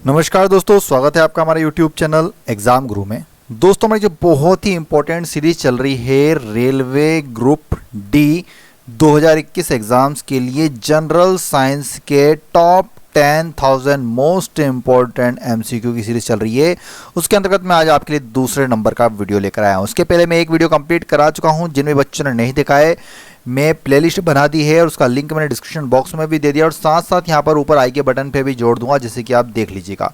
नमस्कार दोस्तों, स्वागत है आपका हमारे YouTube चैनल एग्जाम गुरु में। दोस्तों, हमारी जो बहुत ही इंपॉर्टेंट सीरीज चल रही है रेलवे ग्रुप डी 2021 एग्जाम्स के लिए जनरल साइंस के टॉप 10,000 मोस्ट इंपॉर्टेंट एमसीक्यू की सीरीज चल रही है। उसके अंतर्गत मैं आज आपके लिए दूसरे नंबर का वीडियो लेकर आया हूँ। उसके पहले मैं एक वीडियो कंप्लीट करा चुका हूँ, जिन भी बच्चों ने नहीं देखा है मैं प्लेलिस्ट बना दी है और उसका लिंक मैंने डिस्क्रिप्शन बॉक्स में भी दे दिया और साथ साथ यहाँ पर ऊपर आई के बटन पे भी जोड़ दूंगा, जिससे कि आप देख लीजिएगा।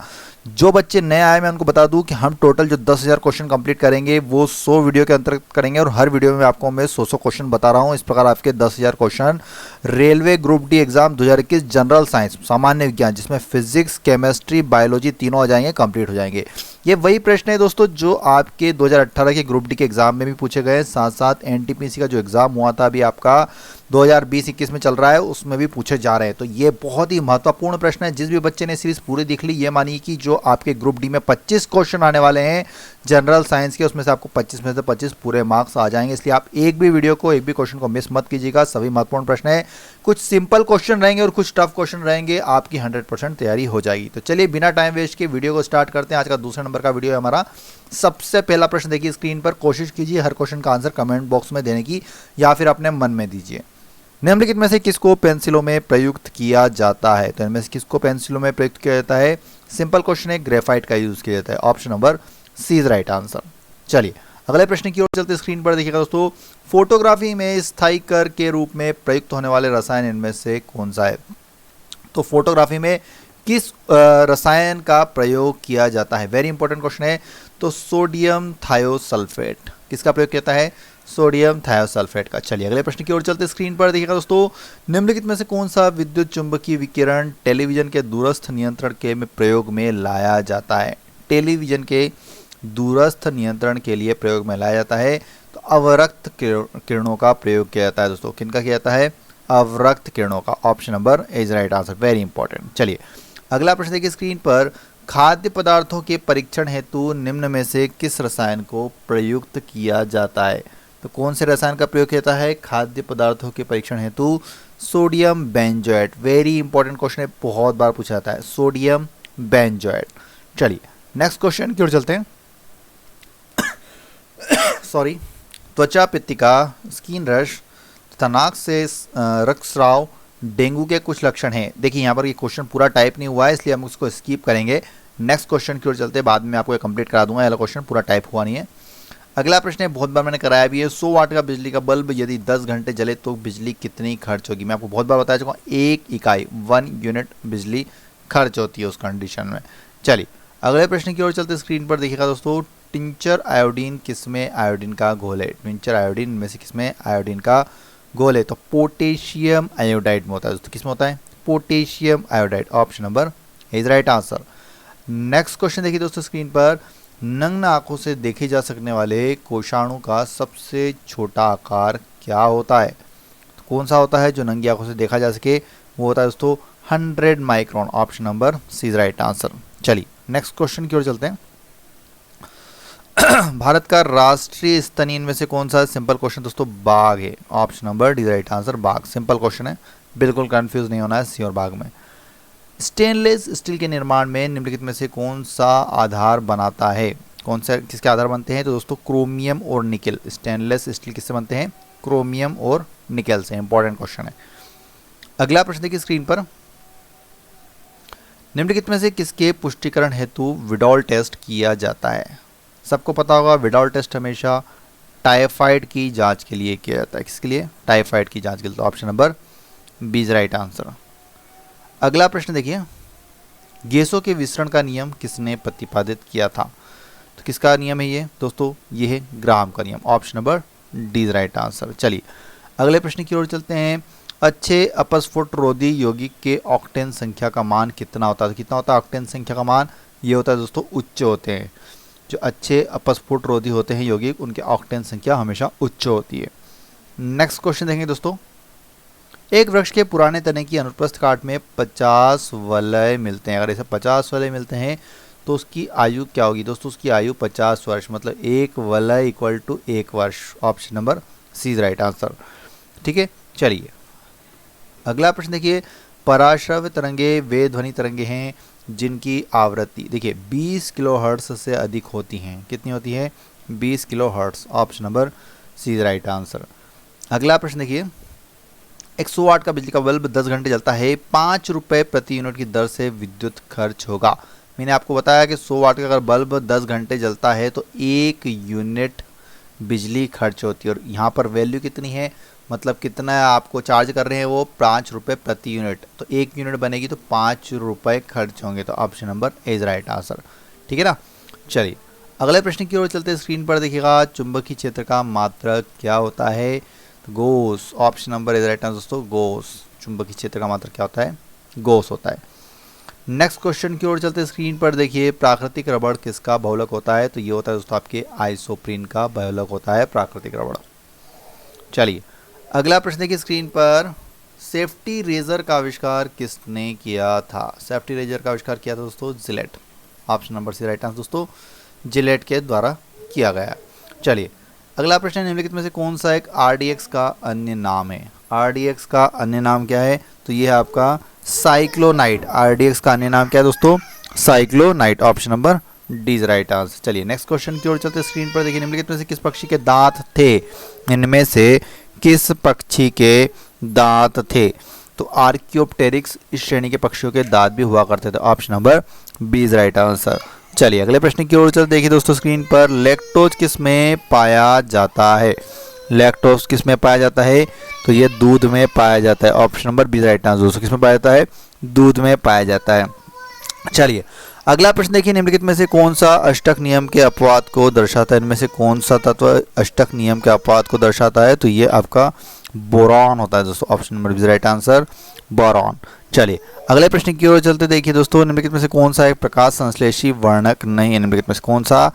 जो बच्चे नए आए मैं उनको बता दूं कि हम टोटल जो 10,000 क्वेश्चन कंप्लीट करेंगे वो 100 वीडियो के अंतर्गत करेंगे और हर वीडियो में आपको मैं 100 क्वेश्चन बता रहा हूँ। इस प्रकार आपके 10,000 question railway group D exam 2021 general science सामान्य विज्ञान, जिसमें फिजिक्स, केमिस्ट्री, बायोलॉजी तीनों आ जाएंगे, कंप्लीट हो जाएंगे। ये वही प्रश्न है दोस्तों जो आपके 2018 के ग्रुप डी के एग्जाम में भी पूछे गए, साथ साथ एनटीपीसी का जो एग्जाम हुआ था अभी आपका 2020-21 में चल रहा है उसमें भी पूछे जा रहे हैं। तो ये बहुत ही महत्वपूर्ण प्रश्न है। जिस भी बच्चे ने सीरीज पूरी देख ली, ये मानिए कि जो आपके ग्रुप डी में 25 क्वेश्चन आने वाले हैं जनरल साइंस के, उसमें से आपको 25 में से 25 पूरे मार्क्स आ जाएंगे। इसलिए आप एक भी वीडियो को, एक भी क्वेश्चन को मिस मत कीजिएगा। सभी महत्वपूर्ण प्रश्न है, कुछ सिंपल क्वेश्चन रहेंगे और कुछ टफ क्वेश्चन रहेंगे। आपकी 100% तैयारी हो जाएगी। तो चलिए बिना टाइम वेस्ट के वीडियो को स्टार्ट करते हैं। आज का दूसरे नंबर का वीडियो है हमारा। सबसे पहला प्रश्न देखिए स्क्रीन पर, कोशिश कीजिए हर क्वेश्चन का आंसर कमेंट बॉक्स में देने की या फिर अपने मन में दीजिए। निम्नलिखित में से किसको पेंसिलों में प्रयुक्त किया जाता है? तो इनमें से किसको पेंसिलों में प्रयुक्त किया जाता है? सिंपल क्वेश्चन है, ग्रेफाइट का यूज किया जाता है। Option number C is right answer. चलिए अगले प्रश्न की ओर चलते, स्क्रीन पर देखिएगा दोस्तों। फोटोग्राफी में स्थायीकर के रूप में प्रयुक्त होने वाले रसायन इनमें से कौन सा है? तो फोटोग्राफी में किस रसायन का प्रयोग किया जाता है? वेरी इंपॉर्टेंट क्वेश्चन है। तो सोडियम थायोसल्फेट किसका प्रयोग किया जाता है? सोडियम थायोसल्फेट का। चलिए अगले प्रश्न की ओर चलते, स्क्रीन पर देखिएगा दोस्तों। निम्नलिखित में से कौन सा विद्युत चुंबकीय विकिरण टेलीविजन के दूरस्थ नियंत्रण के में प्रयोग में लाया जाता है? टेलीविजन के दूरस्थ नियंत्रण के लिए प्रयोग में लाया जाता है तो अवरक्त किरणों का प्रयोग किया जाता है दोस्तों। किनका किया जाता है? अवरक्त किरणों का। Option number is right answer, very important. चलिए अगला प्रश्न देखिए स्क्रीन पर। खाद्य पदार्थों के परीक्षण हेतु निम्न में से किस रसायन को प्रयुक्त किया जाता है? तो कौन से रसायन का प्रयोग किया जाता है खाद्य पदार्थों के परीक्षण हेतु? Sodium benzoate. Very important question है, बहुत बार पूछा जाता है, सोडियम बेंजोएट। चलिए नेक्स्ट क्वेश्चन की ओर चलते हैं। सॉरी। त्वचा पित्तिका, स्किन रश तथा नाक से रक्तस्राव डेंगू के कुछ लक्षण हैं। देखिए यहाँ पर ये क्वेश्चन पूरा टाइप नहीं हुआ है, इसलिए हम उसको स्किप करेंगे। नेक्स्ट क्वेश्चन की ओर चलते हैं, बाद में आपको कंप्लीट करा दूंगा। यह क्वेश्चन पूरा टाइप हुआ नहीं है। अगला प्रश्न है, बहुत बार मैंने कराया भी है। 100 वाट का बिजली का बल्ब यदि 10 घंटे जले तो बिजली कितनी खर्च होगी? मैं आपको बहुत बार बता चुका हूँ, 1 इकाई 1 यूनिट बिजली खर्च होती है उस कंडीशन में। चलिए अगले प्रश्न की ओर चलते, स्क्रीन पर देखिएगा दोस्तों। टिंचर आयोडीन किसमें आयोडीन का घोल है? टिंचर आयोडीन में से किसमें आयोडीन का घोल है? तो पोटेशियम आयोडाइड में होता है दोस्तों। किसमें होता है? Potassium iodide. Option number is right answer. Next question देखिए दोस्तों स्क्रीन पर। नग्न आंखों से देखे जा सकने वाले कोषाणु का सबसे छोटा आकार क्या होता है? तो कौन सा होता है जो नंगी आंखों से देखा जा सके? वो होता है दोस्तों 100 micron. Option number C is right answer. चलिए नेक्स्ट क्वेश्चन की ओर चलते हैं। भारत का राष्ट्रीय स्तनी इनमें से कौन सा? सिंपल क्वेश्चन दोस्तों, बाघ है। Option number D right answer, बाघ। सिंपल क्वेश्चन है, बिल्कुल कंफ्यूज नहीं होना है सी और बाघ में। स्टेनलेस स्टील के निर्माण में निम्नलिखित में से कौन सा आधार बनाता है? कौन सा किसके आधार बनते हैं? तो दोस्तों क्रोमियम और निकेल। स्टेनलेस स्टील किससे बनते हैं? क्रोमियम और निकेल से। इंपॉर्टेंट क्वेश्चन है। अगला प्रश्न देखिए स्क्रीन पर। निम्नलिखित में से किसके पुष्टिकरण हेतु विडॉल टेस्ट किया जाता है? सबको पता होगा विडॉल टेस्ट हमेशा टाइफाइड की जांच के लिए किया जाता है। किसके लिए? टाइफाइड की जांच के लिए। तो option number B is right answer. अगला प्रश्न देखिए। गैसों के विसरण का नियम किसने प्रतिपादित किया था? तो किसका नियम है ये दोस्तों? ये है ग्राहम का नियम। Option number D is right answer. चलिए अगले प्रश्न की ओर चलते हैं। अच्छे अपस्फोट रोधी यौगिक के ऑक्टेन संख्या का मान कितना होता है? तो कितना होता है ऑक्टेन संख्या का मान? ये होता है दोस्तों उच्च होते हैं। जो अच्छे अपस्फोट रोधी होते हैं यौगिक, उनके ऑक्टेन संख्या हमेशा उच्च होती है। नेक्स्ट क्वेश्चन देखेंगे दोस्तों। एक वृक्ष के पुराने तने की अनुप्रस्थ काट में 50 वलय मिलते हैं। अगर ऐसे 50 वलय मिलते हैं तो उसकी आयु क्या होगी दोस्तों? उसकी आयु 50 वर्ष, मतलब एक वलय इक्वल टू 1 वर्ष। Option number C is right answer. ठीक है, चलिए अगला प्रश्न देखिए। पराश्रव्य तरंगे वे ध्वनि तरंगे हैं जिनकी आवृत्ति देखिए 20 किलोहर्ट्ज से अधिक होती हैं। कितनी होती है? 20 kilohertz. Option number C is right answer. अगला प्रश्न देखिए, 100 वाट का बिजली का बल्ब 10 घंटे जलता है, 5 रुपए प्रति यूनिट की दर से विद्युत खर्च होगा। मैंने आपको बताया कि 100 वाट का अगर बल्ब 10 घंटे जलता है तो 1 यूनिट बिजली खर्च होती है, और यहाँ पर वैल्यू कितनी है, मतलब कितना आपको चार्ज कर रहे हैं वो 5 रुपये प्रति यूनिट, तो 1 यूनिट बनेगी तो 5 रुपये खर्च होंगे। तो option number A is right answer. ठीक है ना। चलिए अगले प्रश्न की ओर चलते हैं। स्क्रीन पर देखिएगा, चुंबकीय क्षेत्र का मात्रक क्या होता है? तो gauss. Option number is right answer दोस्तों, गोस। चुंबकीय क्षेत्र का मात्रक क्या होता है? गोस होता है। नेक्स्ट क्वेश्चन की ओर चलते हैं। स्क्रीन पर देखिए, प्राकृतिक रबड़ किसका बहुलक होता है? तो ये होता है दोस्तों आपके आइसोप्रीन का बहुलक होता है प्राकृतिक रबड़। चलिए अगला प्रश्न देखिए स्क्रीन पर, सेफ्टी रेजर का आविष्कार किसने किया था? सेफ्टी रेजर का आविष्कार किया था दोस्तों Gillette. Option number C right answer दोस्तों, जिलेट के द्वारा किया गया। चलिए अगला प्रश्न, निम्नलिखित में से कौन सा एक आरडीएक्स का अन्य नाम है? आरडीएक्स का अन्य नाम क्या है? तो ये है आपका साइक्लोनाइट। आरडीएक्स का अन्य नाम क्या है दोस्तों? Cyclonite. Option number D is right answer. चलिए नेक्स्ट क्वेश्चन की ओर चलते हैं। स्क्रीन पर देखिए, निम्नलिखित में से किस पक्षी के दांत थे? इनमें से किस पक्षी के दांत थे? तो आर्कियोप्टेरिक्स इस श्रेणी के पक्षियों के दांत भी हुआ करते थे। Option number B is right answer. चलिए अगले प्रश्न की ओर चलते देखिए दोस्तों स्क्रीन पर, लैक्टोज किस में पाया जाता है? लैक्टोज किस में पाया जाता है? तो ये दूध में पाया जाता है। Option number B right answer दोस्तों, किस में पाया जाता है? दूध में पाया जाता है। चलिए अगला प्रश्न देखिए, निम्नलिखित में से कौन सा अष्टक नियम के अपवाद को दर्शाता है? इनमें से कौन सा तत्व अष्टक नियम के अपवाद को दर्शाता है? तो ये आपका बोरॉन होता है दोस्तों। Option number B right answer, boron. चलिए अगले प्रश्न की ओर चलते देखिए दोस्तों, निम्नलिखित में से कौन सा एक प्रकाश संश्लेषी वर्णक नहीं है? निम्नलिखित में से कौन सा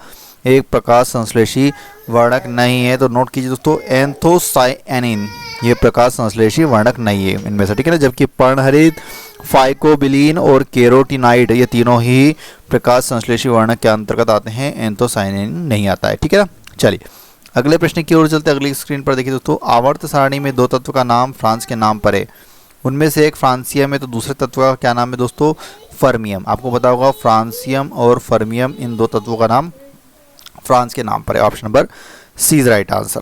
एक प्रकाश संश्लेषी वर्णक नहीं है? तो नोट कीजिए दोस्तों, एंथोसायनिन ये प्रकाश संश्लेषी वर्णक नहीं है इनमें से। ठीक है ना। जबकि पर्णहरित, फाइकोबिलीन और केरोटिनाइड ये तीनों ही प्रकाश संश्लेषी वर्णक के अंतर्गत आते हैं, एंथोसायनिन नहीं आता है। ठीक है ना। चलिए अगले प्रश्न की ओर चलते अगली स्क्रीन पर देखिए दोस्तों, आवर्त सारणी में 2 तत्व का नाम फ्रांस के नाम पर है, उनमें से एक फ्रांसियम है, तो दूसरे तत्व का क्या नाम है दोस्तों? फर्मियम। आपको पता होगा फ्रांसियम और फर्मियम इन 2 तत्वों का नाम फ्रांस के नाम पर है। Option number C is right answer.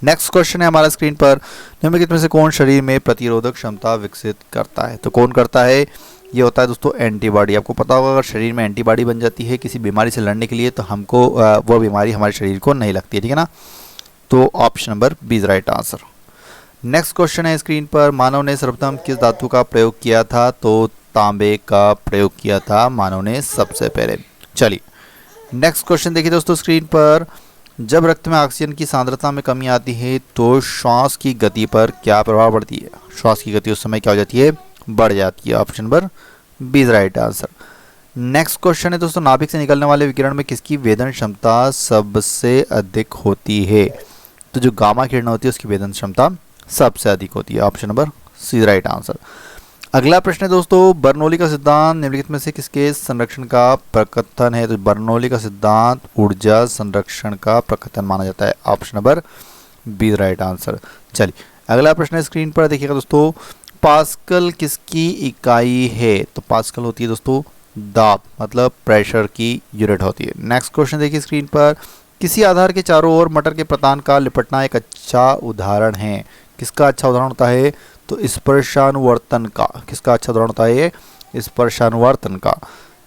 Next question है हमारा स्क्रीन पर, निम्नलिखित में से कौन शरीर में प्रतिरोधक क्षमता विकसित करता है? तो कौन करता है? ये होता है दोस्तों एंटीबॉडी। आपको पता होगा अगर शरीर में एंटीबॉडी बन जाती है किसी बीमारी से लड़ने के लिए, तो हमको वो बीमारी हमारे शरीर को नहीं लगती है। ठीक है ना। तो option number B is right answer. Next question है स्क्रीन पर, मानव ने सर्वप्रथम किस धातु का प्रयोग किया था? तो तांबे का प्रयोग किया था मानव ने सबसे पहले। चलिए नेक्स्ट क्वेश्चन देखिए दोस्तों स्क्रीन पर, जब रक्त में ऑक्सीजन की सांद्रता में कमी आती है तो श्वास की गति पर क्या प्रभाव पड़ती है? श्वास की गति उस समय क्या हो जाती है? बढ़ जाती है। Option number B is right answer. Next question है दोस्तों, नाभिक से निकलने वाले विकिरण में किसकी वेदन क्षमता सबसे अधिक होती है? तो जो गामा किरण होती है उसकी वेदन क्षमता सबसे अधिक होती है। Option number C is right answer. अगला प्रश्न है दोस्तों, बर्नौली का सिद्धांत निम्नलिखित में से किसके संरक्षण का प्रकथन है? तो बर्नौली का सिद्धांत ऊर्जा संरक्षण का प्रकथन माना जाता है। Option number B right answer. चलिए अगला प्रश्न है स्क्रीन पर देखिएगा दोस्तों, पास्कल किसकी इकाई है? तो पास्कल होती है दोस्तों दाब, मतलब प्रेशर की यूनिट होती है। नेक्स्ट क्वेश्चन देखिए स्क्रीन पर, किसी आधार के चारों ओर मटर के प्रतान का लिपटना एक अच्छा उदाहरण है। किसका अच्छा उदाहरण होता है? तो स्पर्शानुवर्तन का। किसका अच्छा उदाहरण होता है? ये स्पर्शानुवर्तन का।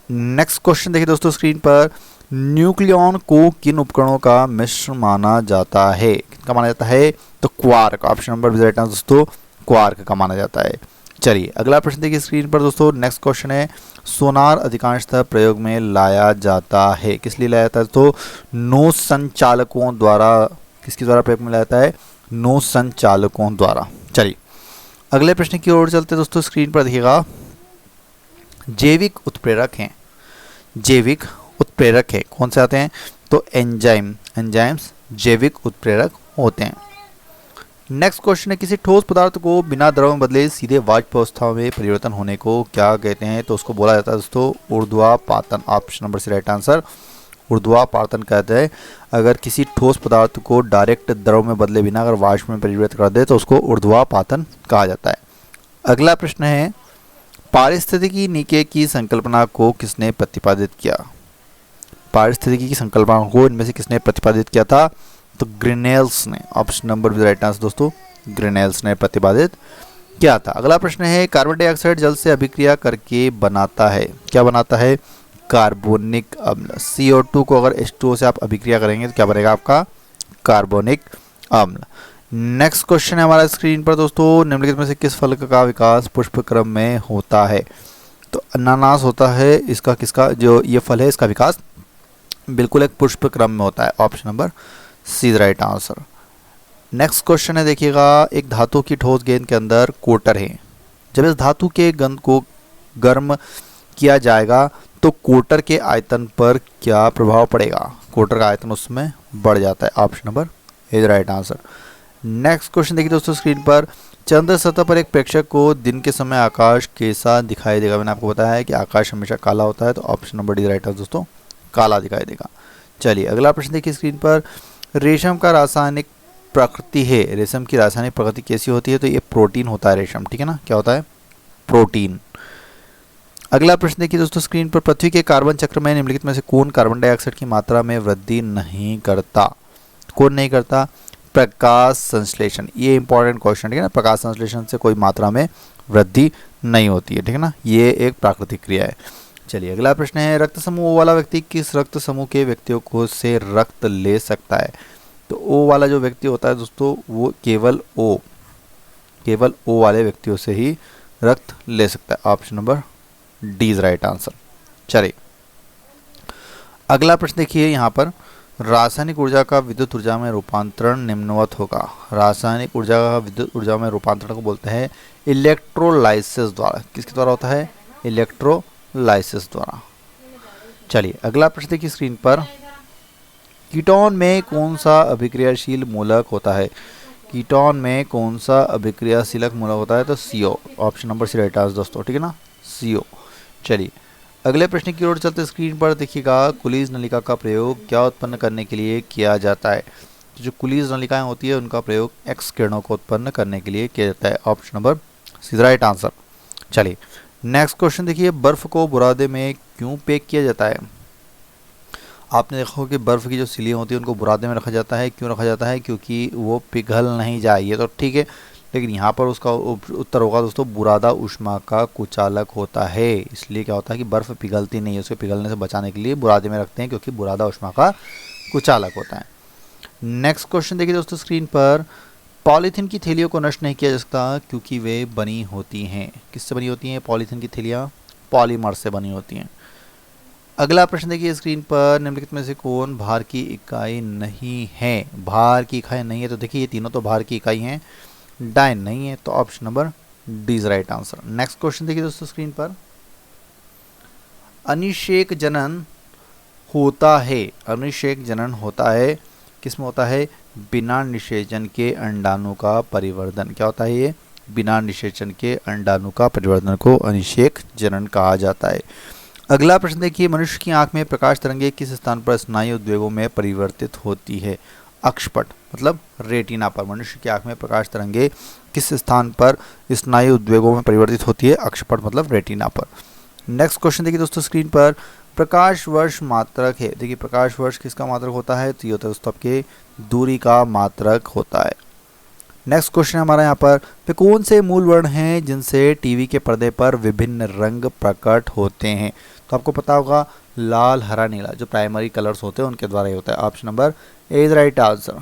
नेक्स्ट क्वेश्चन देखिए दोस्तों स्क्रीन पर, न्यूक्लियॉन को किन उपकरणों का मिश्र माना जाता है? किसका माना जाता है? तो quark. Option number B right answer दोस्तों, क्वार्क का माना जाता है। चलिए अगला प्रश्न देखिए स्क्रीन पर दोस्तों, नेक्स्ट क्वेश्चन है, सोनार अधिकांशतः प्रयोग में लाया जाता है, किस लिए लाया जाता है? तो नौ संचालकों द्वारा। किसके द्वारा प्रयोग में लाया जाता है? नौ संचालकों द्वारा। चलिए अगले प्रश्न की ओर चलते दोस्तों, स्क्रीन पर देखिएगा, जैविक उत्प्रेरक हैं। जैविक उत्प्रेरक है कौन से आते हैं? तो एंजाइम्स जैविक उत्प्रेरक होते हैं। नेक्स्ट क्वेश्चन है, किसी ठोस पदार्थ को बिना द्रव में बदले सीधे वाष्प अवस्था में परिवर्तन होने को क्या कहते हैं? तो उसको बोला जाता है दोस्तों ऊर्ध्वापातन। Option number C right answer, ऊर्ध्वापातन कहते हैं। अगर किसी ठोस पदार्थ को डायरेक्ट द्रव में बदले बिना अगर वाष्प में परिवर्तित कर दे तो उसको ऊर्ध्वापातन कहा जाता है। अगला प्रश्न है, पारिस्थितिकी नीति की संकल्पना को किसने प्रतिपादित किया? पारिस्थितिकी की संकल्पना को इनमें से किसने प्रतिपादित किया था? तो ग्रिनेल्स ने। Option number B right answer दोस्तों, ग्रिनेल्स ने प्रतिपादित किया था। अगला प्रश्न है, कार्बन डाइऑक्साइड जल से अभिक्रिया करके बनाता है, क्या बनाता है? कार्बोनिक अम्ल। CO2 को अगर H2O से आप अभिक्रिया करेंगे तो क्या बनेगा आपका? कार्बोनिक अम्ल। नेक्स्ट क्वेश्चन है हमारा स्क्रीन पर दोस्तों, निम्नलिखित में से किस फल का विकास पुष्प क्रम में होता है? तो अनानास होता है इसका, किसका जो ये फल है इसका विकास बिल्कुल एक पुष्प क्रम में होता है। Option number C right answer. Next question है देखिएगा, एक धातु की ठोस गेंद के अंदर कोटर है, जब इस धातु के गंध को गर्म किया जाएगा तो कोटर के आयतन पर क्या प्रभाव पड़ेगा? कोटर का आयतन उसमें बढ़ जाता है। Option number A right answer. Next question देखिए दोस्तों स्क्रीन पर, चंद्र सतह पर एक प्रेक्षक को दिन के समय आकाश कैसा दिखाई देगा? मैंने आपको बताया है कि आकाश हमेशा काला होता है, तो option number D right answer दोस्तों, काला दिखाई देगा। चलिए अगला प्रश्न देखिए स्क्रीन पर, रेशम का रासायनिक प्रकृति है, रेशम की रासायनिक प्रकृति कैसी होती है? तो ये प्रोटीन होता है रेशम, ठीक है ना, क्या होता है? प्रोटीन। अगला प्रश्न देखिए दोस्तों स्क्रीन पर, पृथ्वी के कार्बन चक्र में निम्नलिखित में से कौन कार्बन डाइऑक्साइड की मात्रा में वृद्धि नहीं करता? कौन नहीं करता? प्रकाश संश्लेषण। ये इंपॉर्टेंट क्वेश्चन, ठीक है ना, प्रकाश संश्लेषण से कोई मात्रा में वृद्धि नहीं होती है, ठीक है ना, ये एक प्राकृतिक क्रिया है। चलिए अगला प्रश्न है, रक्त समूह O वाला व्यक्ति किस रक्त समूह के व्यक्तियों को से रक्त ले सकता है? तो O वाला जो व्यक्ति होता है दोस्तों वो केवल O वाले व्यक्तियों से ही रक्त ले सकता है। Option number D is right answer. चलिए अगला प्रश्न देखिए यहाँ पर, रासायनिक ऊर्जा का विद्युत ऊर्जा में रूपांतरण निम्नवत होगा। रासायनिक ऊर्जा का विद्युत ऊर्जा में रूपांतरण को बोलते हैं इलेक्ट्रोलाइसिस द्वारा। किसके द्वारा होता है? इलेक्ट्रोलाइसिस द्वारा। चलिए अगला प्रश्न देखिए स्क्रीन पर, कीटोन में कौन सा अभिक्रियाशील मूलक होता है? कीटोन में कौन सा अभिक्रियाशीलक मूलक होता है? तो CO। Option number C right answer दोस्तों, ठीक है ना, CO। चलिए अगले प्रश्न की ओर चलते स्क्रीन पर देखिएगा, कुलीज नलिका का प्रयोग क्या उत्पन्न करने के लिए किया जाता है? तो जो कुलीज नलिकाएं होती है उनका प्रयोग एक्स किरणों को उत्पन्न करने के लिए किया जाता है। Option number C right answer. चलिए नेक्स्ट क्वेश्चन देखिए, बर्फ को बुरादे में क्यों पैक किया जाता है? आपने देखा कि बर्फ की जो सिलियाँ होती है उनको बुरादे में रखा जाता है। क्यों रखा जाता है? क्योंकि वो पिघल नहीं जाए, ये तो ठीक है, लेकिन यहाँ पर उसका उत्तर होगा दोस्तों, बुरादा ऊष्मा का कुचालक होता है। इसलिए क्या होता है कि बर्फ़ पिघलती नहीं है, उसके पिघलने से बचाने के लिए बुरादे में रखते हैं, क्योंकि बुरादा ऊष्मा का कुचालक होता है। नेक्स्ट क्वेश्चन देखिए दोस्तों स्क्रीन पर, पॉलीथीन की थैलियों को नष्ट नहीं किया जा सकता क्योंकि वे बनी होती हैं। किससे बनी होती हैं पॉलीथीन की थैलियाँ? पॉलीमर से बनी होती हैं। अगला प्रश्न देखिए स्क्रीन पर, निम्नलिखित में से कौन भार की इकाई नहीं है? भार की इकाई नहीं है, तो देखिए ये तीनों तो भार की इकाई हैं, डाइन नहीं है, तो option number D is right answer. Next question देखिए दोस्तों स्क्रीन पर, अनिषेक जनन होता है, अनिषेक जनन होता है किसमें होता है? बिना निषेचन के अंडाणु का परिवर्धन। क्या होता है ये? बिना निषेचन के अंडाणु का परिवर्धन को अनिषेक जनन कहा जाता है। अगला प्रश्न देखिए, मनुष्य की आंख में प्रकाश तरंगे किस स्थान पर स्नायु उद्वेगों में परिवर्तित होती है? अक्षपट मतलब रेटिना पर। मनुष्य की आंख में प्रकाश तरंगे किस स्थान पर स्नायु उद्वेगों में परिवर्तित होती है? अक्षपट मतलब रेटिना पर। नेक्स्ट क्वेश्चन देखिए दोस्तों स्क्रीन पर, प्रकाश वर्ष मात्रक है। देखिए प्रकाश वर्ष किसका मात्रक होता है? तो ये होता है दोस्तों आपके दूरी का मात्रक होता है। नेक्स्ट क्वेश्चन हमारा यहाँ पर, वे कौन से मूल वर्ण हैं जिनसे टीवी के पर्दे पर विभिन्न रंग प्रकट होते हैं? तो आपको पता होगा लाल, हरा, नीला, जो प्राइमरी कलर्स होते हैं उनके द्वारा ही होता है। Option number A is right answer.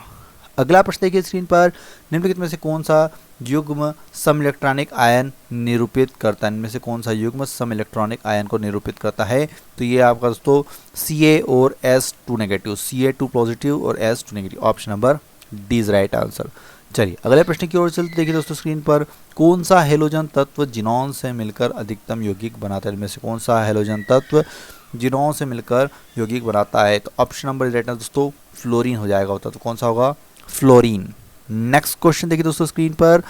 अगला प्रश्न देखिए स्क्रीन पर, निम्नलिखित में से कौन सा युग्म सम इलेक्ट्रॉनिक आयन निरूपित करता है? इनमें से कौन सा युग्म सम इलेक्ट्रॉनिक आयन को निरूपित करता है? तो ये आपका दोस्तों Ca और S2 नेगेटिव, Ca2 पॉजिटिव और S2 negative. Option number D is right answer. चलिए अगले प्रश्न की ओर चलते देखिए दोस्तों स्क्रीन पर, कौन सा हेलोजन तत्व जिनॉन से मिलकर अधिकतम यौगिक बनाता है? इनमें से कौन सा हेलोजन तत्व जिनॉन से मिलकर यौगिक बनाता है? तो ऑप्शन नंबर राइट आंसर दोस्तों फ्लोरीन हो जाएगा होता, तो कौन सा होगा? फ्लोरीन। नेक्स्ट क्वेश्चन देखिए दोस्तों स्क्रीन पर,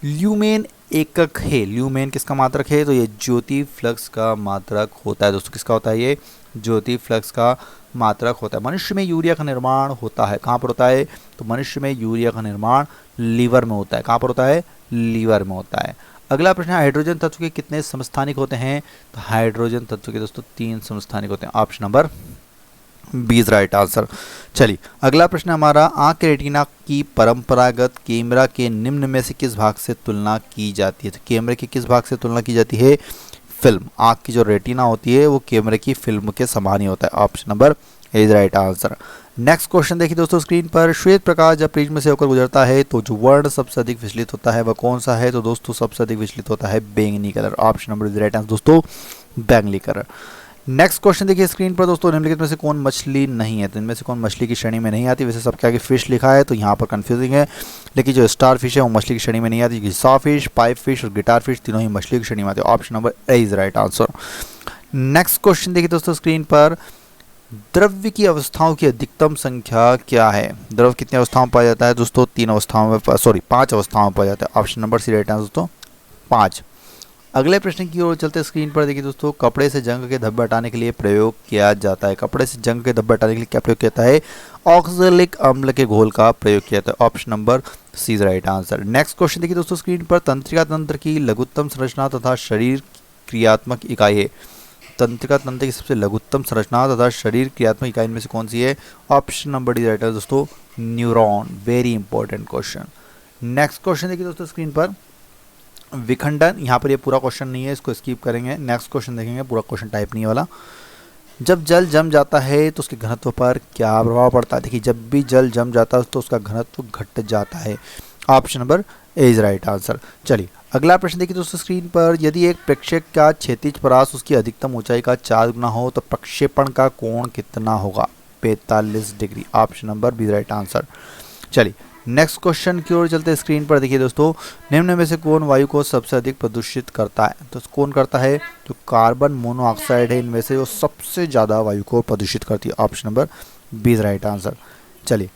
ल्यूमेन एकक है, ल्यूमेन किसका मात्रक है? तो ये ज्योति फ्लक्स का मात्रक होता है दोस्तों। किसका होता है ये? ज्योति फ्लक्स का मात्रक होता है। मनुष्य में यूरिया का निर्माण होता है, कहाँ पर होता है? तो मनुष्य में यूरिया का निर्माण लीवर में होता है। कहाँ पर होता है? लीवर में होता है। अगला प्रश्न है हाइड्रोजन तत्व के कितने समस्थानिक होते हैं? तो हाइड्रोजन तत्व के दोस्तों 3 समस्थानिक होते हैं। Option number 20 right answer. चलिए अगला प्रश्न हमारा, आंख के रेटिना की परंपरागत कैमरा के निम्न में से किस भाग से तुलना की जाती है? तो कैमरे की किस भाग से तुलना की जाती है? फिल्म। आंख की जो रेटिना होती है वो कैमरे की फिल्म के समान ही होता है। Option number is right answer. Next question देखिए दोस्तों स्क्रीन पर, श्वेत प्रकाश जब प्रिज्म से होकर गुजरता है तो जो वर्ण सबसे अधिक विचलित होता है वह कौन सा है? तो दोस्तों सबसे अधिक विचलित होता है बैंगनी colour. Option number is right answer दोस्तों, बैंगनी कलर। नेक्स्ट क्वेश्चन देखिए स्क्रीन पर दोस्तों, निम्नलिखित में से कौन मछली नहीं है? तो इनमें से कौन मछली की श्रेणी में नहीं आती? वैसे सबके आगे फिश लिखा है तो यहाँ पर कंफ्यूजिंग है, लेकिन जो स्टार फिश है वो मछली की श्रेणी में नहीं आती। सॉ फिश, पाइप फिश और गिटार फिश तीनों ही मछली की श्रेणी में आती है। Option number A is right answer. Next question देखिए दोस्तों स्क्रीन पर, द्रव्य की अवस्थाओं की अधिकतम संख्या क्या है? द्रव्य कितनी अवस्थाओं में पाया जाता है दोस्तों? 5 अवस्थाओं में पाया जाता है। Option number C right answer दोस्तों 5। अगले प्रश्न की ओर चलते स्क्रीन पर देखिए दोस्तों, कपड़े से जंग के धब्बे हटाने के लिए प्रयोग किया जाता है। कपड़े से जंग के धब्बे हटाने के लिए क्या प्रयोग किया जाता है? ऑक्सैलिक अम्ल के घोल का प्रयोग किया जाता है। Option number C is right answer. Next question देखिए दोस्तों स्क्रीन पर, तंत्रिका तंत्र की लघुत्तम संरचना तथा शरीर क्रियात्मक इकाई है। तंत्रिका तंत्र की सबसे लघुत्तम संरचना तथा शरीर क्रियात्मक इकाई में से कौन सी है? ऑप्शन नंबर डी राइट है दोस्तों, neuron. Very important question. Next question देखिए दोस्तों स्क्रीन पर, विखंडन, यहाँ पर ये पूरा क्वेश्चन नहीं है, इसको स्किप करेंगे। नेक्स्ट क्वेश्चन देखेंगे, पूरा क्वेश्चन टाइप नहीं है वाला। जब जल जम जाता है तो उसके घनत्व पर क्या प्रभाव पड़ता है? देखिए जब भी जल जम जाता है तो उसका घनत्व घट जाता है। Option number A is right answer. चलिए अगला प्रश्न देखिए दोस्तों स्क्रीन पर, यदि एक प्रक्षेप का क्षैतिज परास उसकी अधिकतम ऊंचाई का 4 गुना हो तो प्रक्षेपण का कोण कितना होगा? 45 degree. Option number B right answer. चलिए नेक्स्ट क्वेश्चन की ओर चलते स्क्रीन पर देखिए दोस्तों, निम्न में से कौन वायु को सबसे अधिक प्रदूषित करता है? तो कौन करता है? जो कार्बन मोनोऑक्साइड है इनमें से वो सबसे ज़्यादा वायु को प्रदूषित करती है। Option number B right answer. चलिए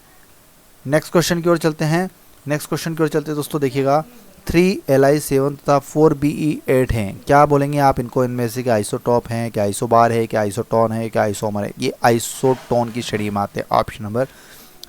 नेक्स्ट क्वेश्चन की ओर चलते हैं। नेक्स्ट क्वेश्चन की ओर चलते दोस्तों देखिएगा, 3Li7 तथा 4Be8 हैं, क्या बोलेंगे आप इनको? इनमें से क्या आइसोटॉप हैं, क्या आइसोबार है, क्या आइसोटोन है, क्या आइसोमर है? ये आइसोटोन की श्रेणी में आते हैं। Option number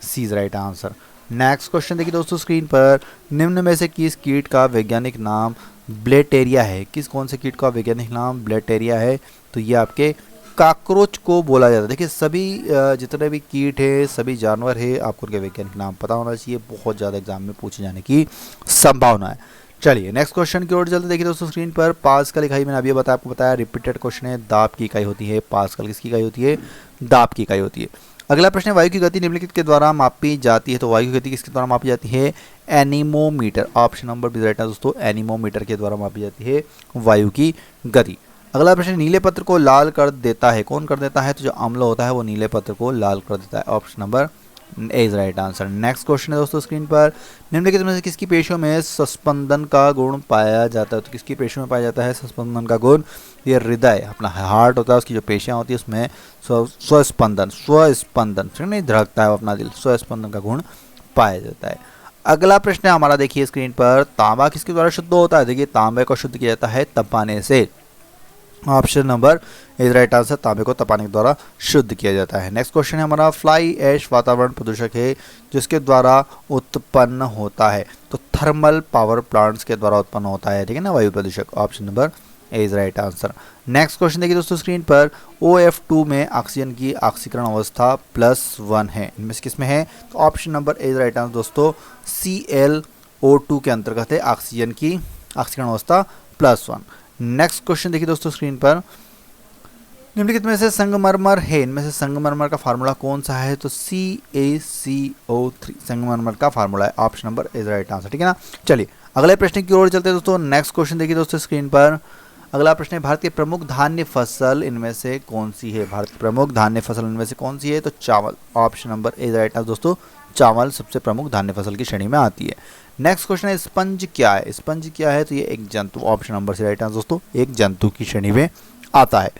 C is right answer. Next question देखिए दोस्तों स्क्रीन पर, निम्न में से किस कीट का वैज्ञानिक नाम ब्लेटेरिया है? कौन से कीट का वैज्ञानिक नाम ब्लेटेरिया है? तो ये आपके काकरोच को बोला जाता है। देखिए सभी जितने भी कीट है, सभी जानवर है, आपको उनके वैज्ञानिक नाम पता होना चाहिए, बहुत ज़्यादा एग्जाम में पूछे जाने की संभावना है। चलिए नेक्स्ट क्वेश्चन की ओर चलते देखिए दोस्तों स्क्रीन पर, पास्कल इकाई मैंने अभी आपको बताया, रिपीटेड क्वेश्चन है, दाब की इकाई होती है। पास्कल किसकी इकाई होती है? दाब की इकाई होती है। अगला प्रश्न है, वायु की गति निम्नलिखित के द्वारा मापी जाती है। तो वायु की गति किसके द्वारा मापी जाती है? Anemometer. Option number B right है दोस्तों, एनीमोमीटर के द्वारा मापी जाती है वायु की गति। अगला प्रश्न, नीले पत्र को लाल कर देता है, कौन कर देता है? तो जो अम्ल होता है वो नीले पत्र को लाल कर देता है। Option number A is right answer. Next question है दोस्तों स्क्रीन पर, निम्नलिखित में से किसकी पेशियों में सस्पंदन का गुण पाया जाता है? तो किसकी पेशियों में पाया जाता है सस्पंदन का गुण? ये हृदय, अपना हार्ट होता है, उसकी जो पेशियां होती है उसमें स्वस्पंदन नहीं धड़कता है अपना दिल, स्वस्पंदन का गुण पाया जाता है। अगला प्रश्न है हमारा देखिए स्क्रीन पर, तांबा किसके द्वारा शुद्ध होता है? देखिए तांबे को शुद्ध किया जाता है तपाने से। Option number is right answer, तांबे को तपाने के द्वारा शुद्ध किया जाता है। नेक्स्ट क्वेश्चन है हमारा, फ्लाई ऐश वातावरण प्रदूषक है जिसके द्वारा उत्पन्न होता है? तो थर्मल पावर प्लांट्स के द्वारा उत्पन्न होता है, ठीक है ना, वायु प्रदूषक। Option number A is right answer. Next question देखिए दोस्तों स्क्रीन पर, OF2 में ऑक्सीजन की ऑक्सीकरण अवस्था +1 है, इनमें से किस में है? तो option number A is right answer दोस्तों, ClO2 के अंतर्गत है ऑक्सीजन की ऑक्सीकरण अवस्था +1। नेक्स्ट क्वेश्चन देखिए दोस्तों स्क्रीन पर, निम्नलिखित में से संगमरमर है, इनमें से संगमरमर का फार्मूला कौन सा है? तो CaCO3 संगमरमर का फार्मूला है। Option number is right answer, ठीक है ना। चलिए अगले प्रश्न की ओर चलते हैं दोस्तों। नेक्स्ट क्वेश्चन देखिए दोस्तों स्क्रीन पर, अगला प्रश्न है, भारत की प्रमुख धान्य फसल इनमें से कौन सी है? भारत की प्रमुख धान्य फसल इनमें से कौन सी है? तो चावल। Option number is right answer दोस्तों, चावल सबसे प्रमुख धान्य फसल की श्रेणी में आती है। नेक्स्ट क्वेश्चन है, स्पंज क्या है? स्पंज क्या है? तो ये एक जंतु। ऑप्शन नंबर से राइट आंसर दोस्तों, एक जंतु की श्रेणी में आता है।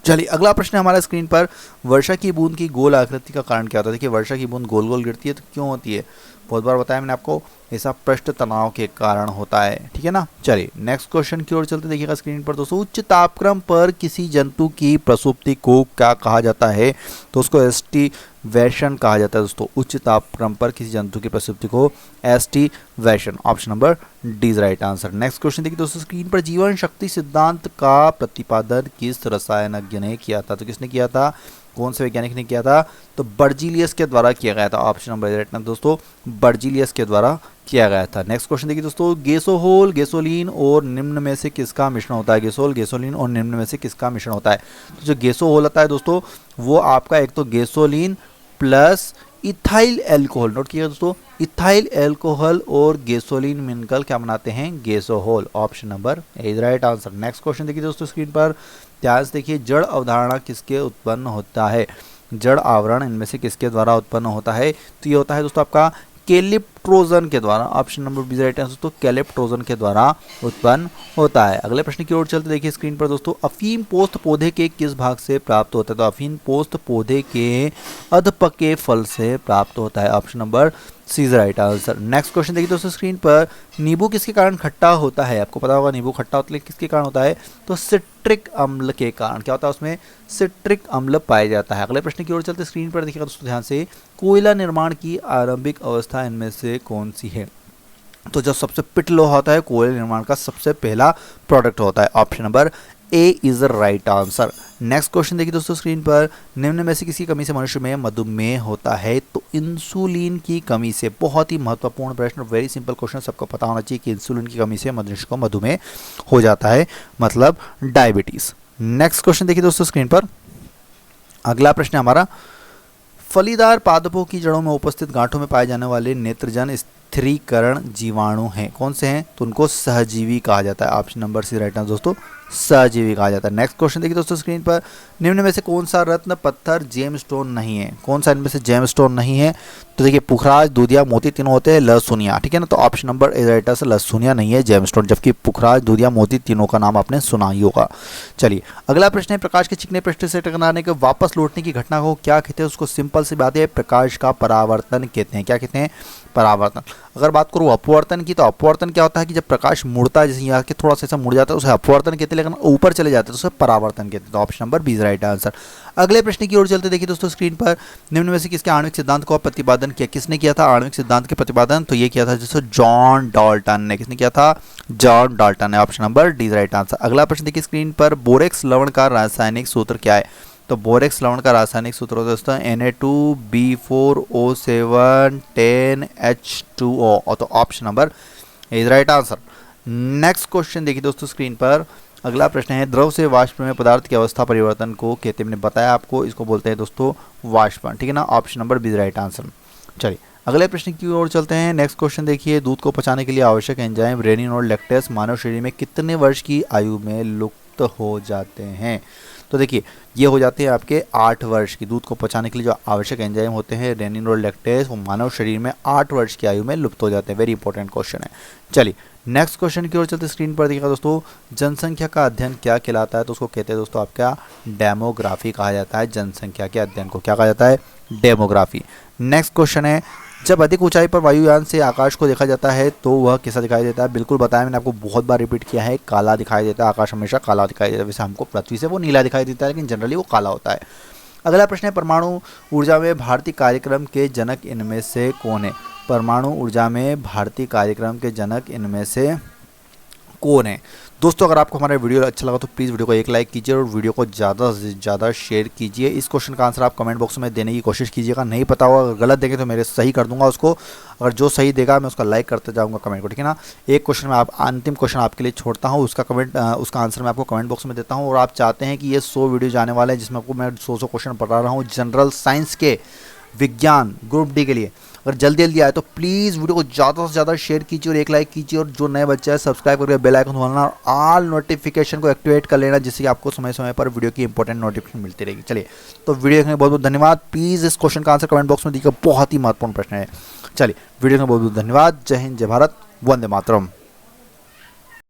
चलिए अगला प्रश्न हमारा स्क्रीन पर, वर्षा की बूंद की गोल आकृति का कारण क्या होता है? देखिए वर्षा की बूंद गोल गोल गिरती है तो क्यों होती है? बहुत बार बताया मैंने आपको, ऐसा पृष्ठ तनाव के कारण होता है, ठीक है ना। चलिए नेक्स्ट क्वेश्चन की ओर चलते, देखिएगा स्क्रीन पर दोस्तों, उच्च तापक्रम पर किसी जंतु की प्रसुप्ति को क्या कहा जाता है, तो उसको एस्टिवेशन कहा जाता है दोस्तों। उच्च तापक्रम पर किसी जंतु की प्रसुप्ति को aestivation, option number D is right answer. Next question देखिए दोस्तों स्क्रीन पर, जीवन शक्ति सिद्धांत का प्रतिपादन किस रसायनज्ञ ने किया था, तो किसने किया था, कौन से वैज्ञानिक ने किया था, तो बर्जीलियस के द्वारा किया गया था, ऑप्शन नंबर राइट ना दोस्तों, बर्जीलियस के द्वारा किया गया था। नेक्स्ट क्वेश्चन देखिए दोस्तों, गैसोहोल गैसोलीन और निम्न में से किसका मिश्रण होता है, गैसोल गैसोलीन और निम्न में से किसका मिश्रण होता है, तो जो गैसोहोल होता है दोस्तों वो आपका एक तो gasoline plus ethyl alcohol, note कीजिएगा दोस्तों, इथाइल एल्कोहल और गैसोलीन मिलकर क्या बनाते हैं, gasohol, option number A is right answer. Next question देखिए दोस्तों स्क्रीन पर, ध्यान से देखिए, जड़ अवधारणा किसके उत्पन्न होता है, जड़ आवरण इनमें से किसके द्वारा उत्पन्न होता है, तो ये होता है दोस्तों आपका कैलिप्ट्रोजन के द्वारा, option number B right answer, दोस्तों कैलिप्ट्रोजन के द्वारा उत्पन्न होता है। अगले प्रश्न की ओर चलते, देखिए स्क्रीन पर दोस्तों, अफीम पोस्त पौधे के किस भाग से प्राप्त होता है, तो अफीम पोस्त पौधे के अधपके फल से प्राप्त होता है, option number C is right answer. Next question देखिए दोस्तों स्क्रीन पर, नींबू किसके कारण खट्टा होता है, आपको पता होगा नींबू खट्टा होता है किसके कारण होता है, तो सिट्रिक अम्ल के कारण, क्या होता है उसमें, सिट्रिक अम्ल पाया जाता है। अगले प्रश्न की ओर चलते स्क्रीन पर देखिएगा दोस्तों ध्यान से, कोयला निर्माण की आरंभिक अवस्था इनमें से कौन सी है, तो जो सबसे पिट लोहा होता है कोयला निर्माण का सबसे पहला प्रोडक्ट होता है, option number A is right answer. Next question देखिए दोस्तों स्क्रीन पर, निम्न में से किसी कमी से मनुष्य में मधुमेह होता है, तो इंसुलिन की कमी से, बहुत ही महत्वपूर्ण प्रश्न, वेरी सिंपल क्वेश्चन, सबको पता होना चाहिए कि इंसुलिन की कमी से मनुष्य को मधुमेह हो जाता है, मतलब डायबिटीज। नेक्स्ट क्वेश्चन देखिए दोस्तों स्क्रीन पर, अगला प्रश्न हमारा, फलीदार पादपों की जड़ों में उपस्थित गांठों में पाए जाने वाले नेत्रजन स्थिरीकरण जीवाणु हैं, कौन से हैं, तो उनको सहजीवी कहा जाता है, option number C right answer दोस्तों, सहजीवी कहा जाता है। नेक्स्ट क्वेश्चन देखिए दोस्तों स्क्रीन पर, निम्न में से कौन सा रत्न पत्थर जेमस्टोन नहीं है, कौन सा इनमें से जेमस्टोन नहीं है, तो देखिए पुखराज, दूधिया, मोती तीनों होते हैं, लहसुनिया, ठीक है ना, तो option number A right answer, लहसुनिया नहीं है जेमस्टोन, जबकि पुखराज, दूधिया, मोती तीनों का नाम आपने सुना ही होगा। चलिए अगला प्रश्न है, प्रकाश के चिकने पृष्ठ से टकराने के वापस लौटने की घटना को क्या कहते हैं, उसको सिंपल सी बात है, प्रकाश का परावर्तन कहते हैं, क्या कहते हैं, परावर्तन। अगर बात करूँ अपवर्तन की, तो अपवर्तन क्या होता है कि जब प्रकाश मुड़ता है, जैसे यहाँ के थोड़ा सा ऐसा मुड़ जाता है उसे अपवर्तन कहते हैं, लेकिन ऊपर चले जाते हैं तो उसे परावर्तन कहते हैं, तो option number B is right answer. अगले प्रश्न की ओर चलते, देखिए दोस्तों स्क्रीन पर, निम्न में से किसके आणविक सिद्धांत को प्रतिपादन किया, किसने किया था आणविक सिद्धांत के प्रतिपादन, तो ये किया था जैसे जॉन डाल्टन ने, किसने किया था, जॉन डाल्टन ने, option number D is right answer. अगला प्रश्न देखिए स्क्रीन पर, बोरेक्स लवण का रासायनिक सूत्र क्या है, तो बोरेक्स लवण का रासायनिक सूत्र होता है दोस्तों Na2B4O7 10H2O, तो option number is right answer. Next question देखिए दोस्तों स्क्रीन पर, अगला प्रश्न है, द्रव से वाष्प में पदार्थ की अवस्था परिवर्तन को कहते हैं, मैंने बताया आपको, इसको बोलते हैं दोस्तों वाष्पन, ठीक है ना, option number B is right answer. चलिए अगले प्रश्न की ओर चलते हैं। नेक्स्ट क्वेश्चन देखिए, दूध को पचाने के लिए आवश्यक एंजाइम रेनिन और लैक्टेस मानव शरीर में कितने वर्ष की आयु में लुप्त हो जाते हैं, तो देखिए ये हो जाते हैं आपके 8 वर्ष की, दूध को पचाने के लिए जो आवश्यक एंजाइम होते हैं रेनिन और लैक्टेस, वो मानव शरीर में 8 वर्ष की आयु में लुप्त हो जाते हैं, वेरी इंपॉर्टेंट क्वेश्चन है। चलिए नेक्स्ट क्वेश्चन की ओर चलते, स्क्रीन पर देखिएगा दोस्तों, जनसंख्या का अध्ययन क्या कहलाता है, तो उसको कहते हैं दोस्तों आपका डेमोग्राफी कहा जाता है, जनसंख्या के अध्ययन को क्या कहा जाता है, डेमोग्राफी। नेक्स्ट क्वेश्चन है, जब अधिक ऊंचाई पर वायुयान से आकाश को देखा जाता है तो वह कैसा दिखाई देता है, बिल्कुल बताया मैंने आपको, बहुत बार रिपीट किया है, काला दिखाई देता है, आकाश हमेशा काला दिखाई देता है, वैसे हमको पृथ्वी से वो नीला दिखाई देता है, लेकिन जनरली वो काला होता है। अगला प्रश्न है, परमाणु ऊर्जा में भारतीय कार्यक्रम के जनक इनमें से कौन है, परमाणु ऊर्जा में भारतीय कार्यक्रम के जनक इनमें से कौन है। दोस्तों अगर आपको हमारा वीडियो अच्छा लगा तो प्लीज़ वीडियो को एक लाइक कीजिए और वीडियो को ज़्यादा से ज़्यादा शेयर कीजिए। इस क्वेश्चन का आंसर आप कमेंट बॉक्स में देने की कोशिश कीजिएगा, नहीं पता होगा, अगर गलत देंगे तो मेरे सही कर दूंगा उसको, अगर जो सही देगा मैं उसका लाइक करते जाऊंगा कमेंट को, ठीक है ना। एक क्वेश्चन में आप अंतिम क्वेश्चन आपके लिए छोड़ता हूँ, उसका आंसर मैं आपको कमेंट बॉक्स में देता हूँ, और आप चाहते हैं कि ये 100 वीडियो जाने वाले हैं जिसमें आपको मैं 100 क्वेश्चन पढ़ा रहा हूँ जनरल साइंस के, विज्ञान ग्रुप डी के लिए, अगर जल्दी जल्दी आए तो प्लीज़ वीडियो को ज़्यादा से ज़्यादा शेयर कीजिए और एक लाइक कीजिए, और जो नए बच्चे हैं सब्सक्राइब करके बेल आइकन दबाना और ऑल नोटिफिकेशन को एक्टिवेट कर लेना, जिससे कि आपको समय समय पर वीडियो की इंपॉर्टेंट नोटिफिकेशन मिलती रहेगी। चलिए तो वीडियो देखने बहुत बहुत धन्यवाद। प्लीज़ इस क्वेश्चन का आंसर कमेंट बॉक्स में दीजिएगा, बहुत ही महत्वपूर्ण प्रश्न है। चलिए वीडियो देखने बहुत बहुत धन्यवाद। जय हिंद, जय भारत, वंदे मातरम।